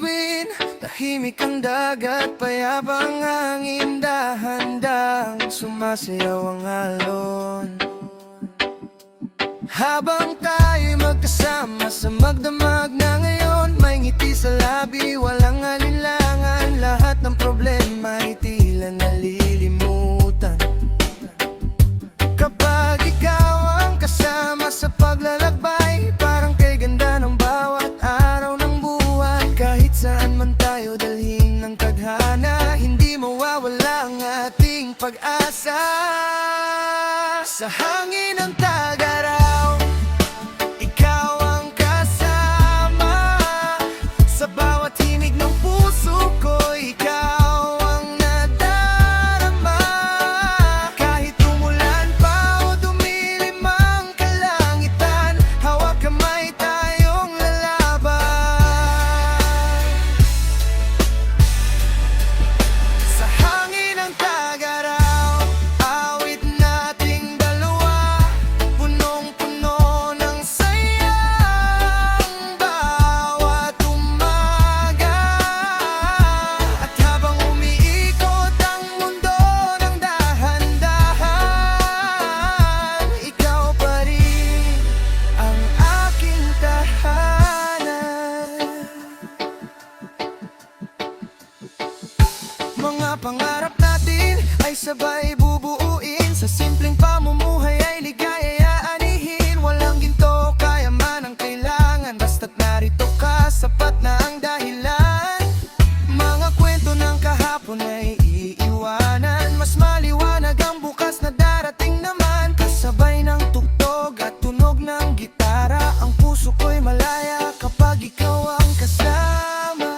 bituin. Tahimik ang dagat, payapang hangin, dahan-dahang sumasayaw ang alon. Habang tayo'y magkasama sa magdamag na ngayon, may ngiti sa labi, walang alinlangan. Lahat ng problema ay tila nalilimutan kapag ikaw ang kasama sa paglalakbay. Parang kay ganda ng bawat araw ng buwan. Kahit saan man tayo dalhin ng tadhana, hindi mawawala ang ating pag-asa. Sa hangin ng Tag-Araw, ikaw ang kasama. Sa bawat himig ng puso ko, ikaw ang nadarama. Kahit umulan pa o dumilim ang kalangitan, hawak kamay tayong lalaban. Sa hangin ng Tag-Araw, awit nating dalawa, punong-puno ng saya ang bawat umaga. At habang umiikot ang mundo ng dahan-dahan, ikaw pa rin ang aking tahanan. Mga pangarap natin ay sabay bubuuin. Sa simpleng pamumuhay ay ligaya anihin. Walang ginto, kayaman ang kailangan. Basta't narito ka, sapat na ang dahilan. Mga kwento ng kahapon ay iiwanan. Mas maliwanag ang bukas na darating naman. Kasabay ng tugtog at tunog ng gitara, ang puso ko'y malaya kapag ikaw ang kasama.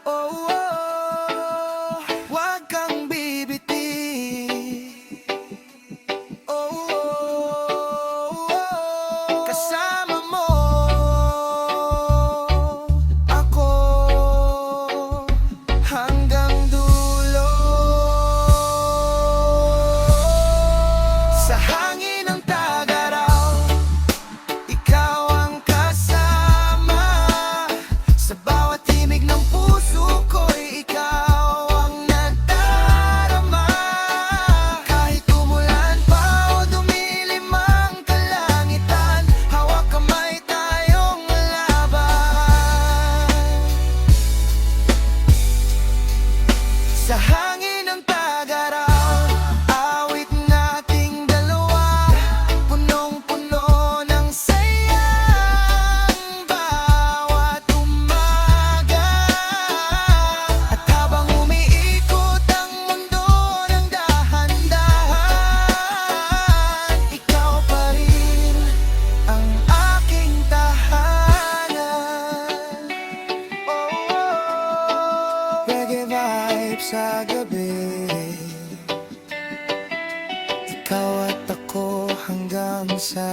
Oh, oh, wag kang bibiti. Oh, oh, oh, kasama mo ako hanggang dulo. Sa hangin ng Tag-Araw, ikaw ang kasama. Sa bawat himig ng puso ko'y ikaw ang nadarama. Kahit umulan pa o dumilim ang kalangitan, hawak kamay tayong laban. Sa hangin ng Tag-Araw, awit nating dalawa, punong-puno ng saya ang bawat umaga. At habang umiikot ang mundo ng dahan-dahan, ikaw pa rin ang aking tahanan. Oh, oh, reggae vibes sa gabi, ikaw at ako hanggang sa